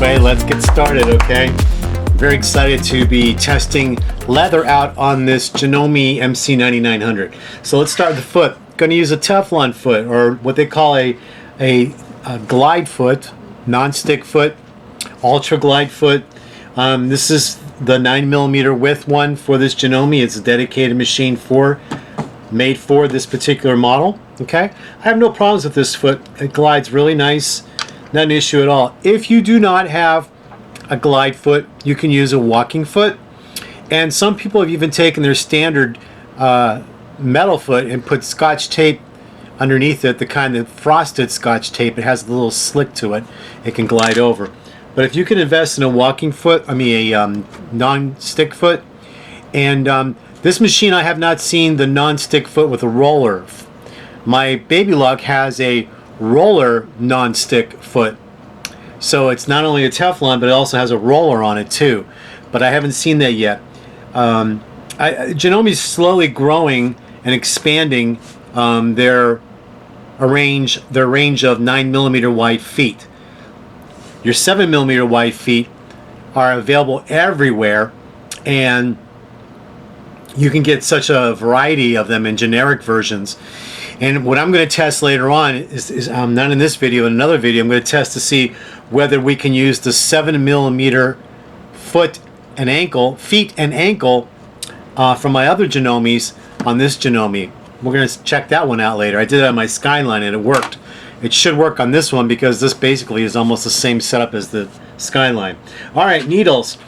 everybody, let's get started, okay? Very excited to be testing leather out on this Janome MC9900. So let's start with the foot. Going to use a Teflon foot, or what they call a glide foot, non-stick foot, ultra glide foot. This is the 9mm width one for this Janome. It's a dedicated machine made for this particular model. Okay, I have no problems with this foot. It glides really nice, not an issue at all. If you do not have a glide foot, you can use a walking foot. And some people have even taken their standard metal foot and put Scotch tape underneath it, the kind of frosted Scotch tape. It has a little slick to it. It can glide over. But if you can invest in a walking foot, a non-stick foot, and this machine, I have not seen the non-stick foot with a roller. My Baby Lock has a roller non-stick foot. So it's not only a Teflon, but it also has a roller on it too. But I haven't seen that yet. Janome's slowly growing and expanding their range of 9mm wide feet. Your 7mm wide feet are available everywhere, and you can get such a variety of them in generic versions. And what I'm going to test later on is not in this video, in another video, I'm going to test to see whether we can use the 7mm feet and ankle from my other Janomes on this Janome. We're going to check that one out later. I did it on my Skyline and it worked. It should work on this one because this basically is almost the same setup as the Skyline. All right, needles.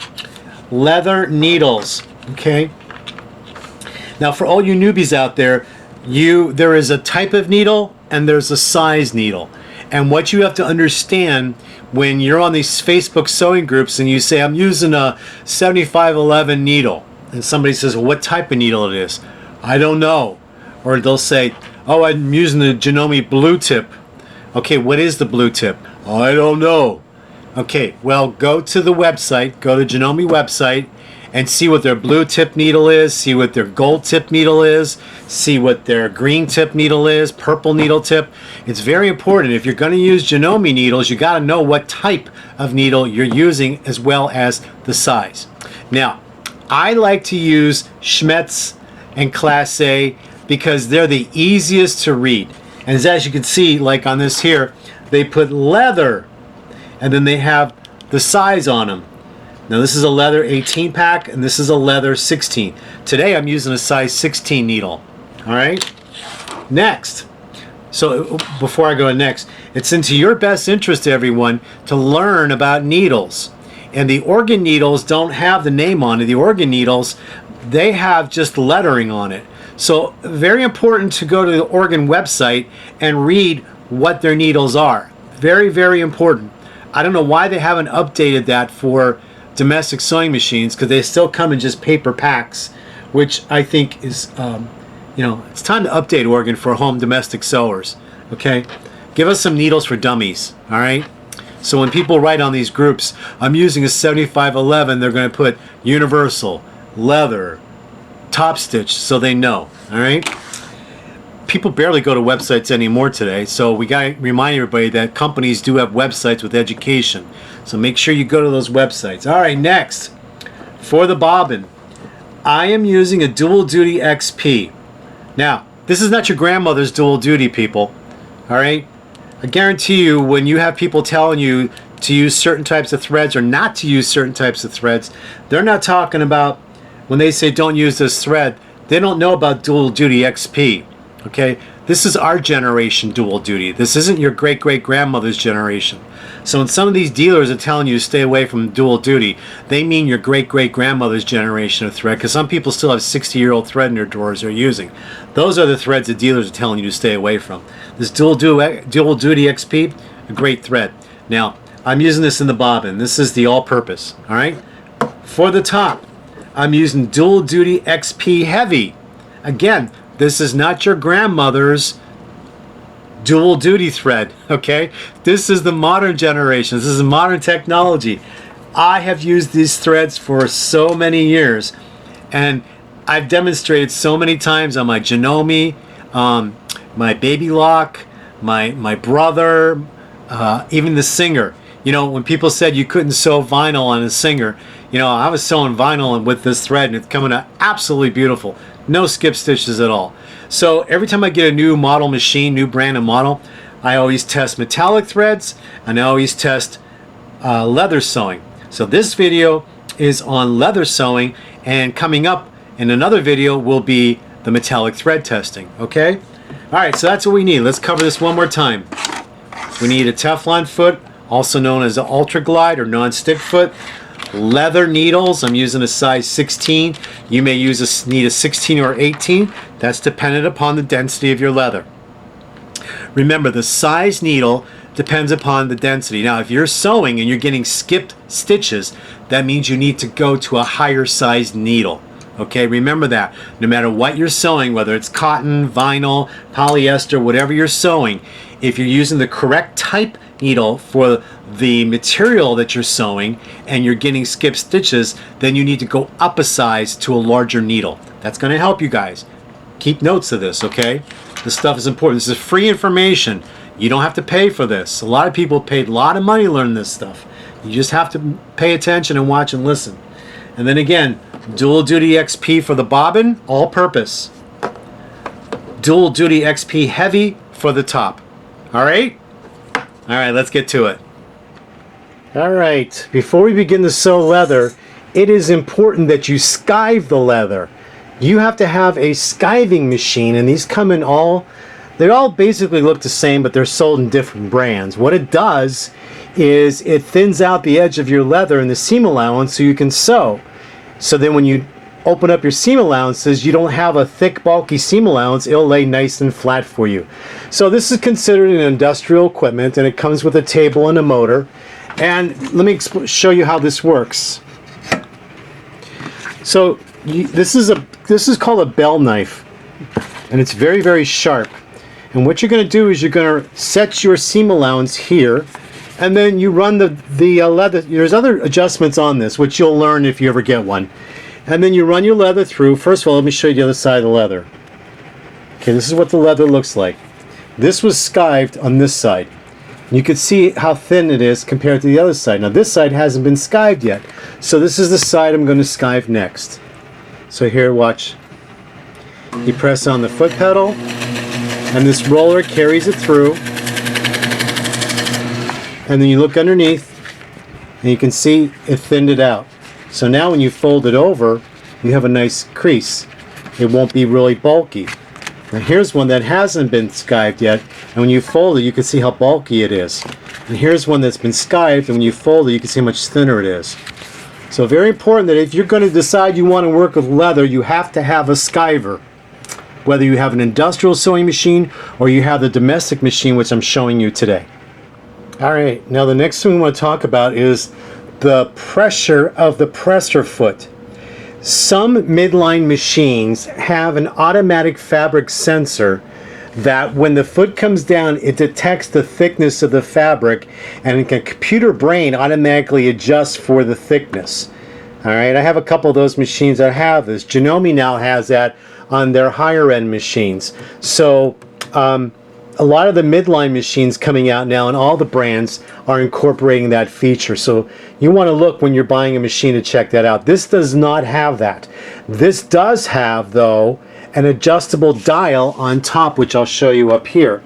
Leather needles. Okay. Now, for all you newbies out there, there is a type of needle and there's a size needle. And what you have to understand when you're on these Facebook sewing groups and you say, I'm using a 7511 needle, and somebody says, well, what type of needle it is? I don't know. Or they'll say, oh, I'm using the Janome blue tip. Okay, what is the blue tip? I don't know. Okay, well, go to the website, go to Janome website, and see what their blue tip needle is, see what their gold tip needle is, see what their green tip needle is, purple needle tip. It's very important. If you're going to use Janome needles, you got to know what type of needle you're using as well as the size. Now, I like to use Schmetz and Class A because they're the easiest to read. And as you can see, like on this here, they put leather and then they have the size on them. Now this is a leather 18 pack and this is a leather 16. Today I'm using a size 16 needle. All right. Next. So before I go next, it's into your best interest, everyone, to learn about needles. And the organ needles don't have the name on it. The organ needles, they have just lettering on it. So very important to go to the organ website and read what their needles are. Very, very important. I don't know why they haven't updated that for domestic sewing machines, because they still come in just paper packs, which I think is, it's time to update organ for home domestic sewers. Okay, give us some needles for dummies. All right. So when people write on these groups, I'm using a 7511, they're going to put universal, leather, top stitch, so they know. All right. People barely go to websites anymore today, so we got to remind everybody that companies do have websites with education. So make sure you go to those websites. All right, next, for the bobbin, I am using a dual duty XP. Now, this is not your grandmother's dual duty, people. All right. I guarantee you, when you have people telling you to use certain types of threads or not to use certain types of threads, they're not talking about, when they say don't use this thread, they don't know about dual duty XP. Okay, this is our generation dual duty. This isn't your great-great-grandmother's generation. So when some of these dealers are telling you to stay away from dual duty, they mean your great-great-grandmother's generation of thread, because some people still have 60-year-old thread in their drawers they're using. Those are the threads that dealers are telling you to stay away from. This dual duty XP, a great thread. Now, I'm using this in the bobbin. This is the all-purpose, all right? For the top, I'm using dual duty XP heavy. Again, this is not your grandmother's dual duty thread, okay? This is the modern generation. This is modern technology. I have used these threads for so many years, and I've demonstrated so many times on my Janome, my Baby Lock, my brother, even the Singer. You know, when people said you couldn't sew vinyl on a Singer, you know, I was sewing vinyl with this thread and it's coming out absolutely beautiful. No skip stitches at all. So every time I get a new model machine, new brand and model, I always test metallic threads and I always test leather sewing. So this video is on leather sewing, and coming up in another video will be the metallic thread testing, okay? All right, so that's what we need. Let's cover this one more time. We need a Teflon foot, also known as an Ultra Glide or non-stick foot. Leather needles, I'm using a size 16. You may need a 16 or 18. That's dependent upon the density of your leather. Remember, the size needle depends upon the density. Now, if you're sewing and you're getting skipped stitches, that means you need to go to a higher size needle. Okay, remember that. No matter what you're sewing, whether it's cotton, vinyl, polyester, whatever you're sewing, if you're using the correct type needle for the material that you're sewing and you're getting skipped stitches, then you need to go up a size to a larger needle. That's going to help you guys. Keep notes of this, okay? This stuff is important. This is free information. You don't have to pay for this. A lot of people paid a lot of money to learn this stuff. You just have to pay attention and watch and listen. And then again, dual duty XP for the bobbin, all purpose. Dual duty XP heavy for the top. All right? All right, let's get to it. All right, before we begin to sew leather, it is important that you skive the leather. You have to have a skiving machine, and these come in they all basically look the same, but they're sold in different brands. What it does is it thins out the edge of your leather and the seam allowance so you can sew. So then when you open up your seam allowances, you don't have a thick, bulky seam allowance. It'll lay nice and flat for you. So this is considered an industrial equipment, and it comes with a table and a motor. And let me show you how this works. So this is called a bell knife, and it's very, very sharp. And what you're going to do is you're going to set your seam allowance here, and then you run the leather. There's other adjustments on this, which you'll learn if you ever get one. And then you run your leather through. First of all, let me show you the other side of the leather. Okay, this is what the leather looks like. This was skived on this side. You can see how thin it is compared to the other side. Now this side hasn't been skived yet. So this is the side I'm going to skive next. So here, watch. You press on the foot pedal, and this roller carries it through. And then you look underneath, and you can see it thinned it out. So now when you fold it over, you have a nice crease. It won't be really bulky. Now here's one that hasn't been skived yet, and when you fold it, you can see how bulky it is. And here's one that's been skived, and when you fold it, you can see how much thinner it is. So very important that if you're going to decide you want to work with leather, you have to have a skiver. Whether you have an industrial sewing machine or you have the domestic machine, which I'm showing you today. All right, now the next thing we want to talk about is the pressure of the presser foot. Some midline machines have an automatic fabric sensor that when the foot comes down, it detects the thickness of the fabric, and a computer brain automatically adjusts for the thickness. All right, I have a couple of those machines that have this. Janome now has that on their higher end machines. So a lot of the midline machines coming out now and all the brands are incorporating that feature. So you want to look when you're buying a machine to check that out. This does not have that. This does have, though, an adjustable dial on top, which I'll show you up here.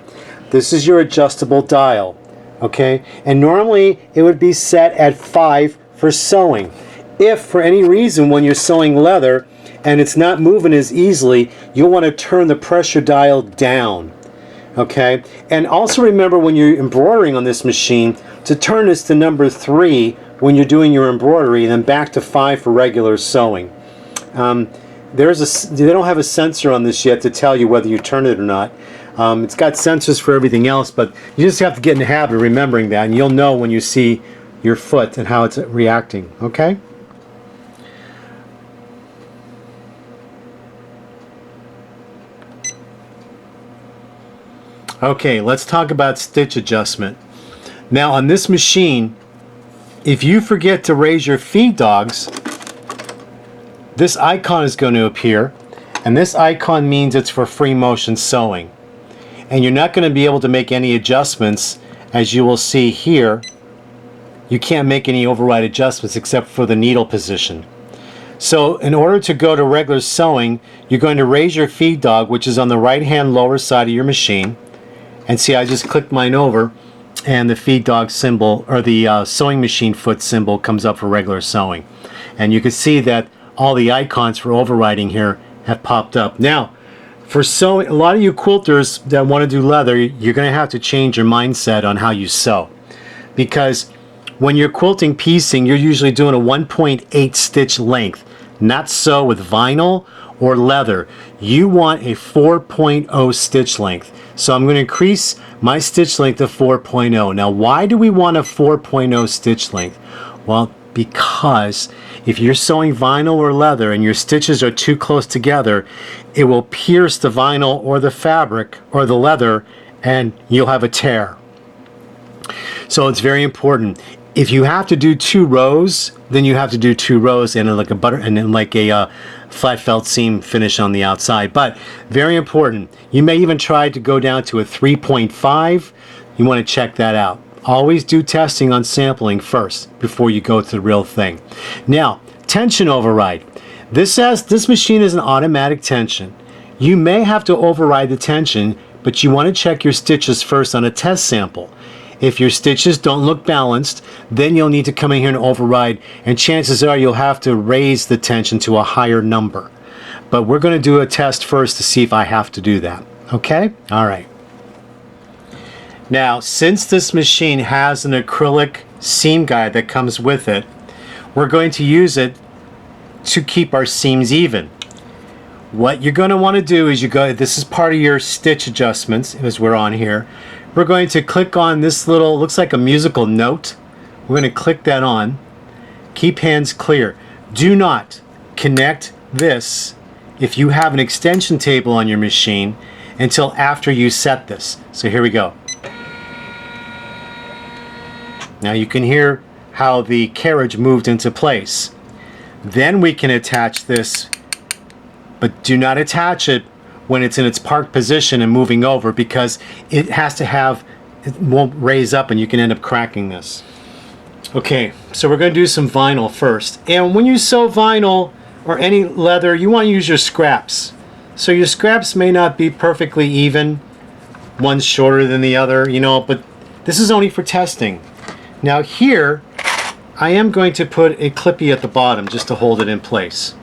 This is your adjustable dial, okay? And normally it would be set at 5 for sewing. If for any reason when you're sewing leather and it's not moving as easily, you'll want to turn the pressure dial down. Okay, and also remember when you're embroidering on this machine to turn this to number 3 when you're doing your embroidery, and then back to 5 for regular sewing. They don't have a sensor on this yet to tell you whether you turn it or not. It's got sensors for everything else, but you just have to get in the habit of remembering that, and you'll know when you see your foot and how it's reacting. Okay. Okay, let's talk about stitch adjustment. Now on this machine, if you forget to raise your feed dogs, this icon is going to appear, and this icon means it's for free motion sewing. And you're not going to be able to make any adjustments, as you will see here, you can't make any override adjustments except for the needle position. So in order to go to regular sewing, you're going to raise your feed dog, which is on the right hand lower side of your machine. And see, I just clicked mine over, and the feed dog symbol, or the sewing machine foot symbol, comes up for regular sewing. And you can see that all the icons for overriding here have popped up. Now, for sewing, a lot of you quilters that want to do leather, you're going to have to change your mindset on how you sew. Because when you're quilting piecing, you're usually doing a 1.8 stitch length. Not so with vinyl or leather. You want a 4.0 stitch length. So I'm going to increase my stitch length to 4.0. Now, why do we want a 4.0 stitch length? Well, because if you're sewing vinyl or leather and your stitches are too close together, it will pierce the vinyl or the fabric or the leather, and you'll have a tear. So it's very important. If you have to do 2 rows, then you have to do 2 rows and like a flat felt seam finish on the outside. But very important. You may even try to go down to a 3.5. You want to check that out. Always do testing on sampling first before you go to the real thing. Now, tension override. This machine is an automatic tension. You may have to override the tension, but you want to check your stitches first on a test sample. If your stitches don't look balanced, then you'll need to come in here and override, and chances are you'll have to raise the tension to a higher number. But we're going to do a test first to see if I have to do that. Okay? All right. Now, since this machine has an acrylic seam guide that comes with it, we're going to use it to keep our seams even. What you're going to want to do is this is part of your stitch adjustments as we're on here. We're going to click on this little, looks like a musical note. We're going to click that on. Keep hands clear. Do not connect this if you have an extension table on your machine until after you set this. So here we go. Now you can hear how the carriage moved into place. Then we can attach this, but do not attach it when it's in its parked position and moving over, because it won't raise up and you can end up cracking this. Okay, so we're going to do some vinyl first. And when you sew vinyl or any leather, you want to use your scraps. So your scraps may not be perfectly even, one's shorter than the other, but this is only for testing. Now here, I am going to put a clippy at the bottom just to hold it in place.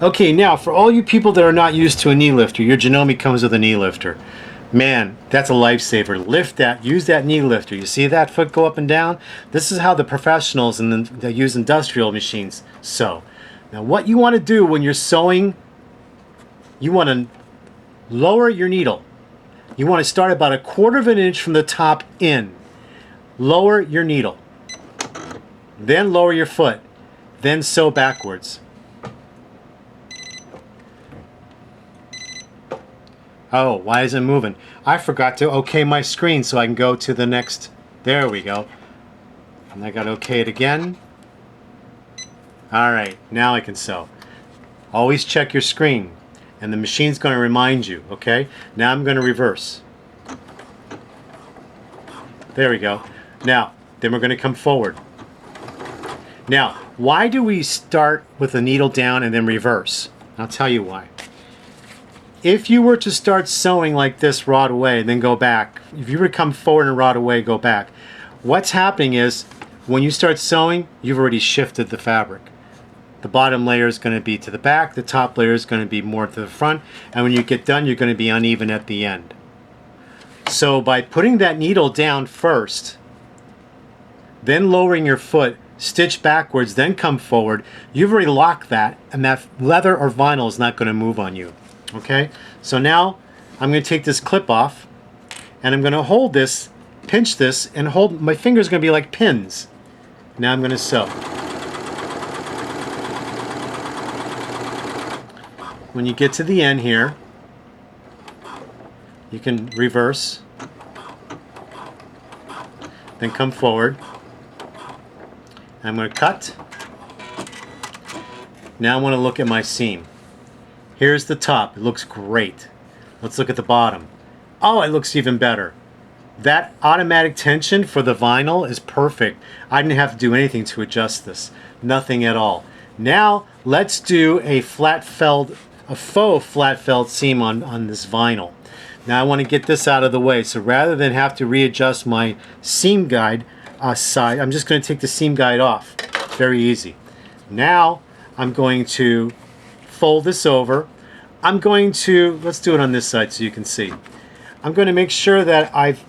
Okay, now for all you people that are not used to a knee lifter, your Janome comes with a knee lifter. Man, that's a lifesaver. Lift that, use that knee lifter. You see that foot go up and down? This is how the professionals that use industrial machines sew. Now what you want to do when you're sewing, you want to lower your needle. You want to start about 1/4 of an inch from the top in. Lower your needle. Then lower your foot. Then sew backwards. Oh, why isn't it moving? I forgot to okay my screen so I can go to the next. There we go. And I got to okay it again. Alright, now I can sew. Always check your screen. And the machine's going to remind you, okay? Now I'm going to reverse. There we go. Now, then we're going to come forward. Now, why do we start with the needle down and then reverse? I'll tell you why. If you were to start sewing like this right away and then go back, if you were to come forward and right away go back, what's happening is when you start sewing, you've already shifted the fabric. The bottom layer is going to be to the back, the top layer is going to be more to the front, and when you get done, you're going to be uneven at the end. So by putting that needle down first, then lowering your foot, stitch backwards, then come forward, you've already locked that, and that leather or vinyl is not going to move on you. Okay, so now I'm going to take this clip off, and I'm going to hold this, pinch this, and hold, my fingers are going to be like pins. Now I'm going to sew. When you get to the end here, you can reverse, then come forward. I'm going to cut. Now I want to look at my seam. Here's the top. It looks great. Let's look at the bottom. Oh, it looks even better. that automatic tension for the vinyl is perfect. I didn't have to do anything to adjust this. Nothing at all. Now let's do a faux flat felt seam on this vinyl. Now I want to get this out of the way. So rather than have to readjust my seam guide side, I'm just going to take the seam guide off. Very easy. Now I'm going to fold this over. I'm going to, let's do it on this side so you can see. I'm going to make sure that I've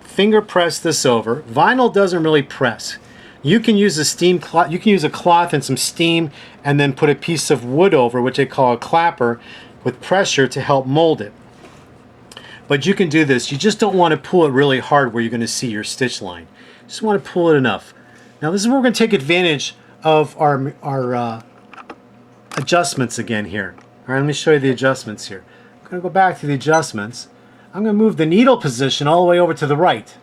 finger press this over. Vinyl doesn't really press. You can use a steam cloth, you can use a cloth and some steam and then put a piece of wood over, which they call a clapper, with pressure to help mold it. But you can do this. You just don't want to pull it really hard where you're going to see your stitch line. You just want to pull it enough. Now this is where we're going to take advantage of our adjustments again here. All right, let me show you the adjustments here. I'm going to go back to the adjustments. I'm going to move the needle position all the way over to the right.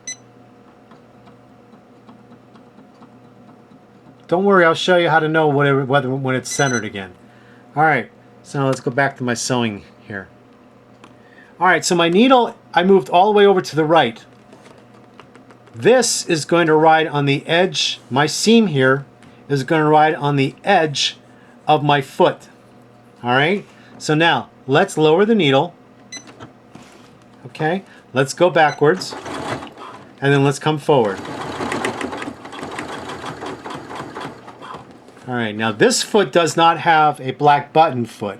Don't worry, I'll show you how to know when it's centered again. All right, so now let's go back to my sewing here. All right, so my needle, I moved all the way over to the right. This is going to ride on the edge. My seam here is going to ride on the edge of my foot. All right, so now let's lower the needle. Okay, let's go backwards and then let's come forward. All right, now this foot does not have a black button foot.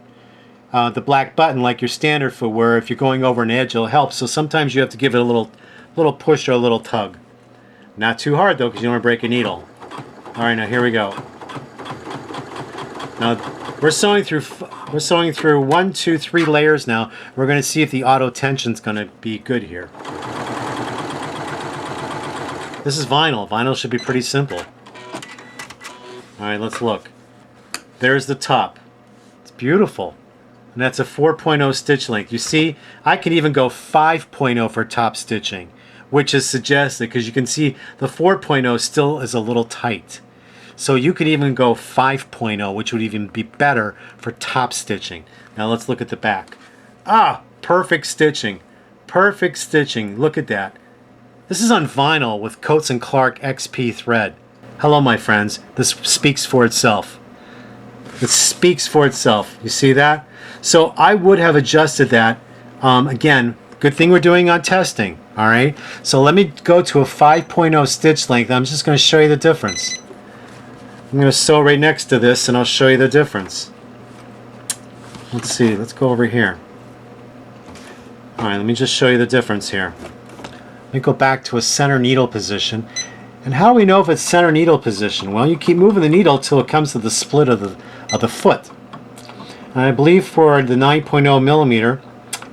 The black button like your standard foot, where if you're going over an edge it'll help, so sometimes you have to give it a little push or a little tug. Not too hard though, because you don't want to break a needle. All right, now here we go. Now we're sewing through 1, 2, 3 layers now. We're going to see if the auto tension's going to be good here. This is vinyl. Vinyl should be pretty simple. All right, let's look. There's the top. It's beautiful. And that's a 4.0 stitch length. You see, I could even go 5.0 for top stitching, which is suggested because you can see the 4.0 still is a little tight. So you could even go 5.0, which would even be better for top stitching. Now let's look at the back. Ah, perfect stitching. Perfect stitching. Look at that. This is on vinyl with Coats & Clark XP thread. Hello, my friends. This speaks for itself. It speaks for itself. You see that? So I would have adjusted that. Again, good thing we're doing on testing. All right. So let me go to a 5.0 stitch length. I'm just going to show you the difference. I'm going to sew right next to this and I'll show you the difference. Let's see. Let's go over here. All right. Let me just show you the difference here. Let me go back to a center needle position. And how do we know if it's center needle position? Well, you keep moving the needle till it comes to the split of the foot. And I believe for the 9.0 millimeter,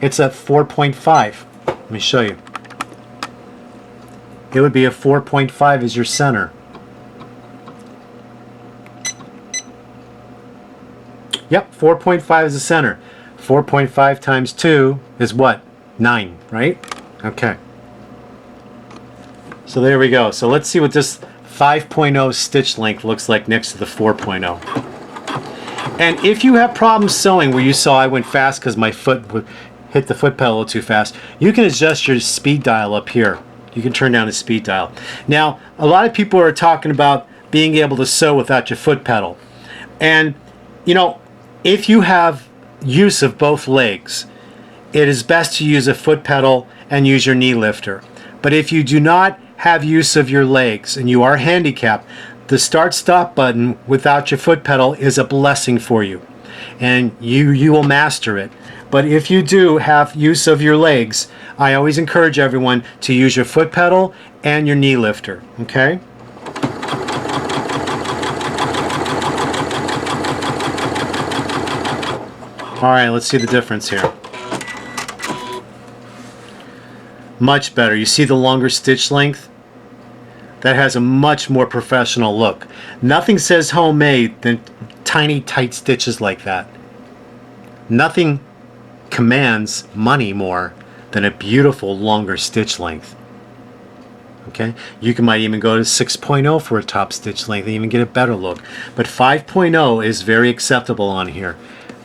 it's at 4.5. Let me show you. It would be a 4.5 as your center. Yep, 4.5 is the center. 4.5 times 2 is what? 9, right? Okay. So there we go. So let's see what this 5.0 stitch length looks like next to the 4.0. And if you have problems sewing where you saw I went fast because my foot would hit the foot pedal too fast, you can adjust your speed dial up here. You can turn down the speed dial. Now, a lot of people are talking about being able to sew without your foot pedal. And, you know, if you have use of both legs, it is best to use a foot pedal and use your knee lifter. But if you do not have use of your legs and you are handicapped, the start-stop button without your foot pedal is a blessing for you. And you will master it. But if you do have use of your legs, I always encourage everyone to use your foot pedal and your knee lifter. Okay? All right, let's see the difference here. Much better. You see the longer stitch length? That has a much more professional look. Nothing says homemade than tiny, tight stitches like that. Nothing commands money more than a beautiful longer stitch length. Okay? You might even go to 6.0 for a top stitch length and even get a better look. But 5.0 is very acceptable on here.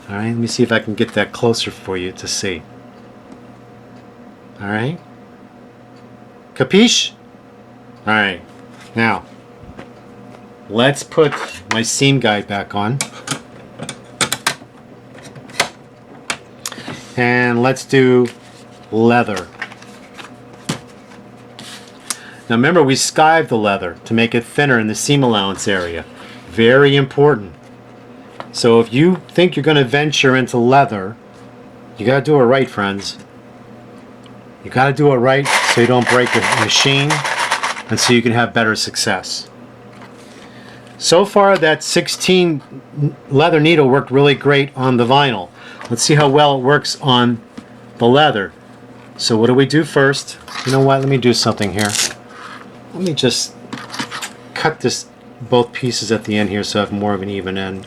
All right, let me see if I can get that closer for you to see. All right? Capiche? Alright, now let's put my seam guide back on. And let's do leather. Now remember, we skived the leather to make it thinner in the seam allowance area. Very important. So if you think you're going to venture into leather, you got to do it right, friends. You got to do it right so you don't break the machine and so you can have better success. So far, that 16 leather needle worked really great on the vinyl. Let's see how well it works on the leather. So what do we do first? You know what? Let me do something here. Let me just cut this both pieces at the end here so I have more of an even end.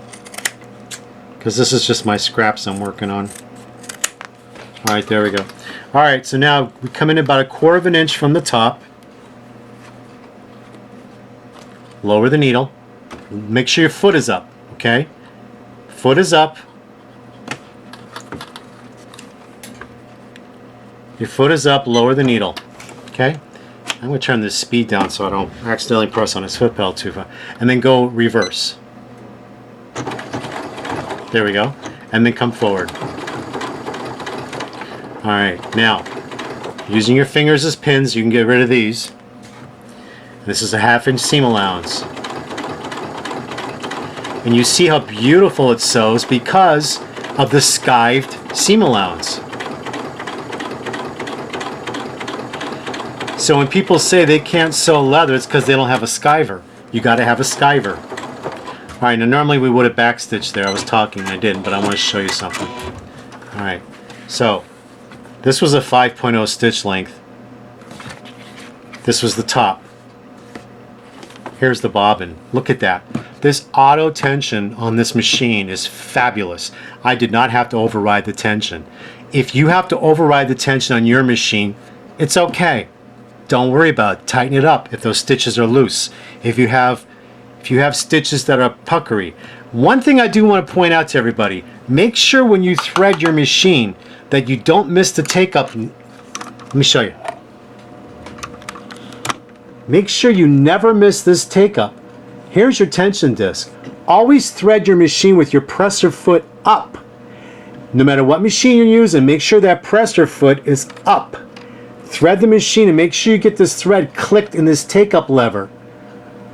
Because this is just my scraps I'm working on. Alright, there we go. Alright, so now we come in about 1/4 of an inch from the top. Lower the needle. Make sure your foot is up, okay? Foot is up. Your foot is up, lower the needle, okay? I'm going to turn this speed down so I don't accidentally press on his foot pedal too far. And then go reverse. There we go. And then come forward. Alright, now, using your fingers as pins, you can get rid of these. This is a 1/2 inch seam allowance. And you see how beautiful it sews because of the skived seam allowance. So when people say they can't sew leather, it's because they don't have a skiver. You got to have a skiver. Alright, now normally we would have backstitched there. I was talking, I didn't, but I want to show you something. Alright, so this was a 5.0 stitch length. This was the top. Here's the bobbin. Look at that. This auto tension on this machine is fabulous. I did not have to override the tension. If you have to override the tension on your machine, it's okay. Don't worry about it. Tighten it up if those stitches are loose. If you have stitches that are puckery. One thing I do want to point out to everybody, make sure when you thread your machine that you don't miss the take-up. Let me show you. Make sure you never miss this take-up. Here's your tension disc. Always thread your machine with your presser foot up. No matter what machine you're using, make sure that presser foot is up. Thread the machine and make sure you get this thread clicked in this take-up lever.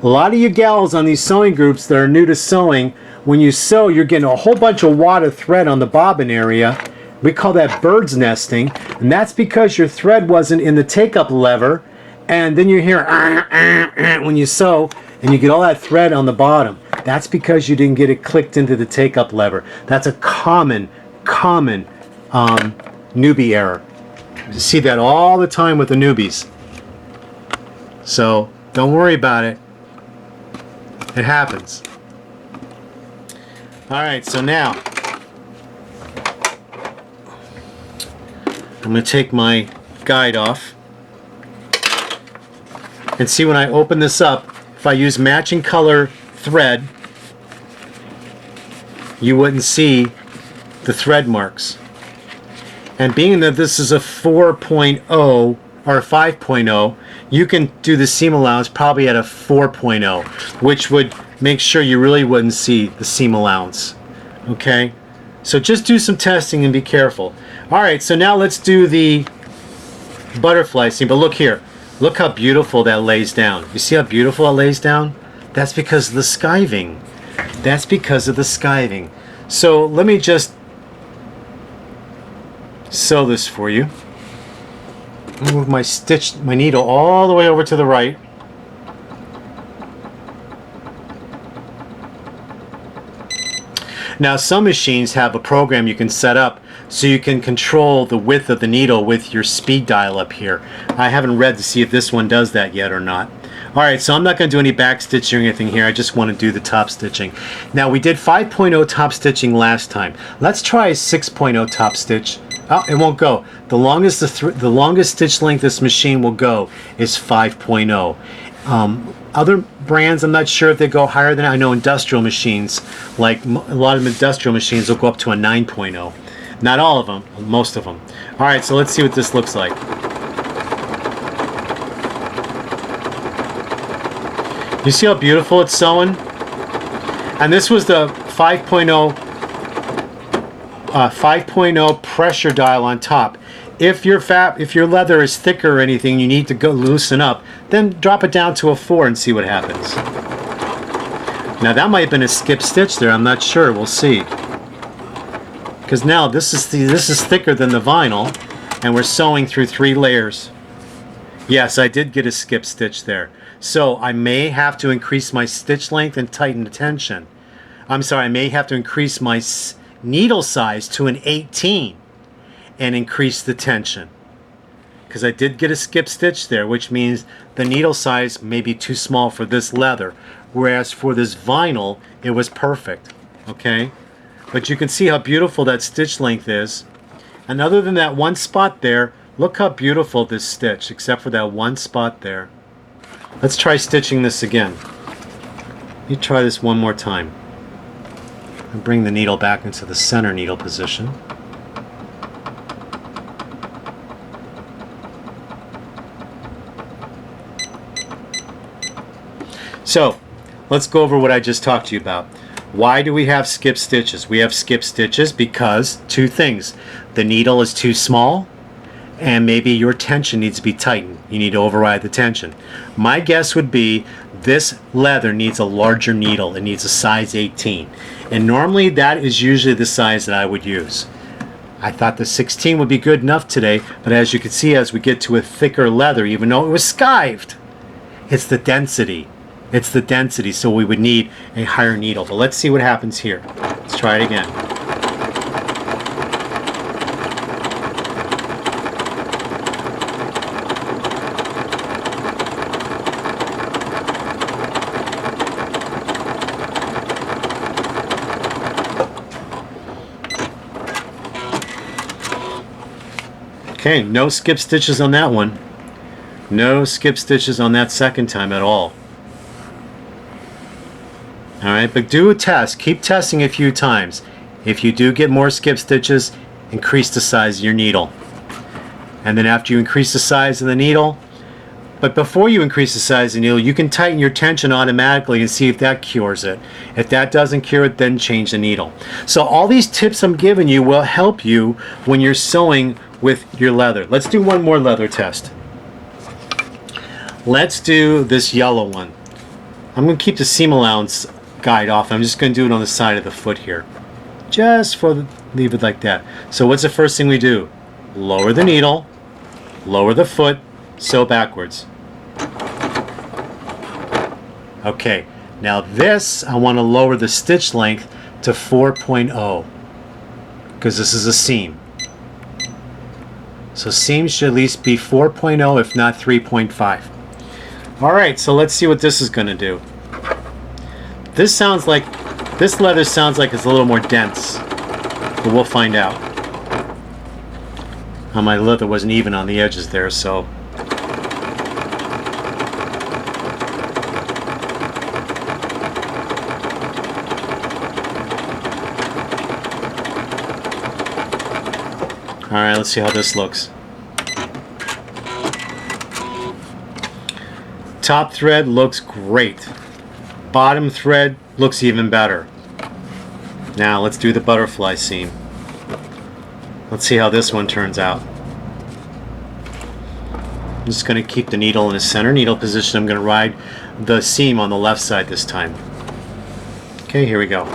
A lot of you gals on these sewing groups that are new to sewing, when you sew, you're getting a whole bunch of wad of thread on the bobbin area. We call that bird's nesting, and that's because your thread wasn't in the take-up lever, and then you hear when you sew, and you get all that thread on the bottom. That's because you didn't get it clicked into the take-up lever. That's a common newbie error. You see that all the time with the newbies. So don't worry about it. It happens. Alright, so now I'm going to take my guide off and see when I open this up, if I use matching color thread, you wouldn't see the thread marks. And being that this is a 4.0 or a 5.0, you can do the seam allowance probably at a 4.0, which would make sure you really wouldn't see the seam allowance. Okay? So just do some testing and be careful. Alright, so now let's do the butterfly seam. But look here. Look how beautiful that lays down. You see how beautiful it lays down? That's because of the skiving. That's because of the skiving. So let me just sew this for you. Move my needle all the way over to the right. Now some machines have a program you can set up so you can control the width of the needle with your speed dial up here. I haven't read to see if this one does that yet or not. Alright, so I'm not going to do any back stitching or anything here. I just want to do the top stitching. Now we did 5.0 top stitching last time. Let's try a 6.0 top stitch. Oh, it won't go. The longest stitch length this machine will go is 5.0. Other brands, I'm not sure if they go higher than that. I know industrial machines, like a lot of industrial machines, will go up to a 9.0. Not all of them, most of them. Alright, so let's see what this looks like. You see how beautiful it's sewing? And this was the 5.0 pressure dial on top. If your leather is thicker or anything, you need to go loosen up, then drop it down to a 4 and see what happens. Now that might have been a skip stitch there, I'm not sure, we'll see. Because now this is thicker than the vinyl, and we're sewing through 3 layers. Yes, I did get a skip stitch there. So I may have to increase my stitch length and tighten the tension. I'm sorry, I may have to increase my needle size to an 18 and increase the tension. Because I did get a skip stitch there, which means the needle size may be too small for this leather, whereas for this vinyl, it was perfect. Okay? But you can see how beautiful that stitch length is. And other than that one spot there, look how beautiful this stitch, except for that one spot there. Let's try stitching this again. Let me try this one more time. And bring the needle back into the center needle position. So, let's go over what I just talked to you about. Why do we have skip stitches? We have skip stitches because 2 things. The needle is too small, and maybe your tension needs to be tightened. You need to override the tension. My guess would be this leather needs a larger needle. It needs a size 18. And normally that is usually the size that I would use. I thought the 16 would be good enough today, but as you can see, as we get to a thicker leather, even though it was skived, it's the density. It's the density, so we would need a higher needle. But let's see what happens here. Let's try it again. Okay, no skip stitches on that one. No skip stitches on that second time at all. Alright, but do a test. Keep testing a few times. If you do get more skip stitches, increase the size of your needle. And then after you increase the size of the needle, but before you increase the size of the needle, you can tighten your tension automatically and see if that cures it. If that doesn't cure it, then change the needle. So all these tips I'm giving you will help you when you're sewing with your leather. Let's do one more leather test. Let's do this yellow one. I'm going to keep the seam allowance guide off. I'm just going to do it on the side of the foot here. Just leave it like that. So what's the first thing we do? Lower the needle, lower the foot, sew backwards. Okay, now this, I want to lower the stitch length to 4.0 because this is a seam. So seam should at least be 4.0 if not 3.5. Alright, so let's see what this is going to do. This leather sounds like it's a little more dense, but we'll find out. My leather wasn't even on the edges there, so. Alright, let's see how this looks. Top thread looks great. Bottom thread looks even better. Now let's do the butterfly seam. Let's see how this one turns out. I'm just going to keep the needle in the center needle position. I'm going to ride the seam on the left side this time. Okay, here we go.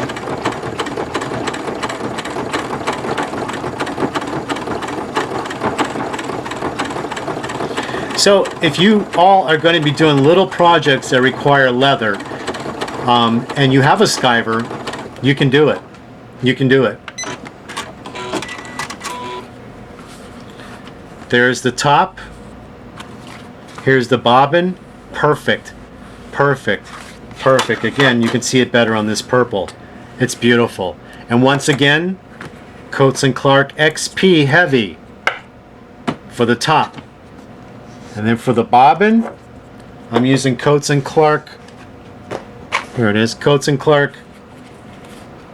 So if you all are going to be doing little projects that require leather, and you have a skiver, you can do it. You can do it. There's the top. Here's the bobbin. Perfect. Perfect. Perfect. Again, you can see it better on this purple. It's beautiful. And once again, Coats & Clark XP Heavy for the top. And then for the bobbin, I'm using Coats & Clark. Here it is, Coats & Clark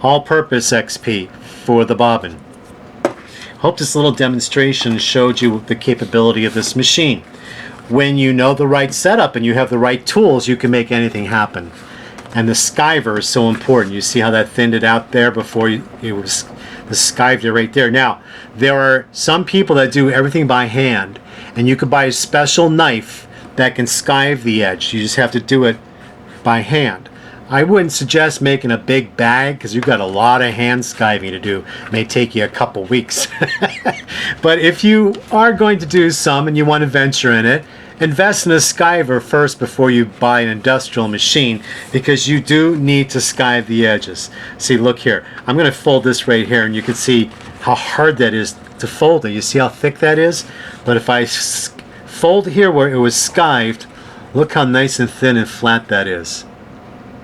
All-Purpose XP for the bobbin. Hope this little demonstration showed you the capability of this machine. when you know the right setup and you have the right tools, you can make anything happen. And the skiver is so important. You see how that thinned it out there before it was the skived it right there. Now, there are some people that do everything by hand, and you could buy a special knife that can skive the edge. You just have to do it by hand. I wouldn't suggest making a big bag because you've got a lot of hand skiving to do. It may take you a couple weeks. But if you are going to do some and you want to venture in it, invest in a skiver first before you buy an industrial machine, because you do need to skive the edges. See, look here. I'm going to fold this right here, and you can see how hard that is to fold it. You see how thick that is? But if I fold here where it was skived, look how nice and thin and flat that is.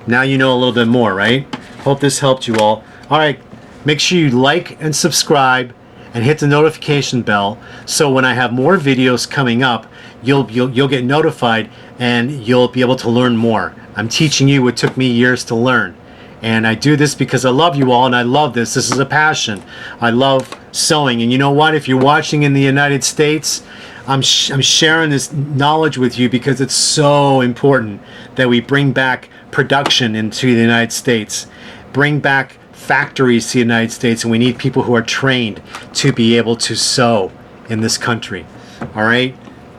Now you know a little bit more, right? Hope this helped you all. All right, make sure you like and subscribe and hit the notification bell, so when I have more videos coming up, you'll get notified and you'll be able to learn more. I'm teaching you what took me years to learn. And I do this because I love you all, and I love this. This is a passion. I love sewing. And you know what? If you're watching in the United States, I'm sharing this knowledge with you because it's so important that we bring back production into the United States. Bring back factories to the United States, and we need people who are trained to be able to sew in this country. All right?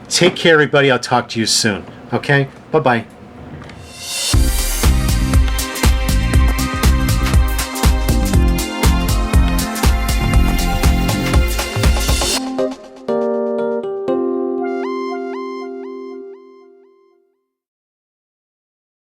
Take care, everybody. I'll talk to you soon. Okay? Bye-bye.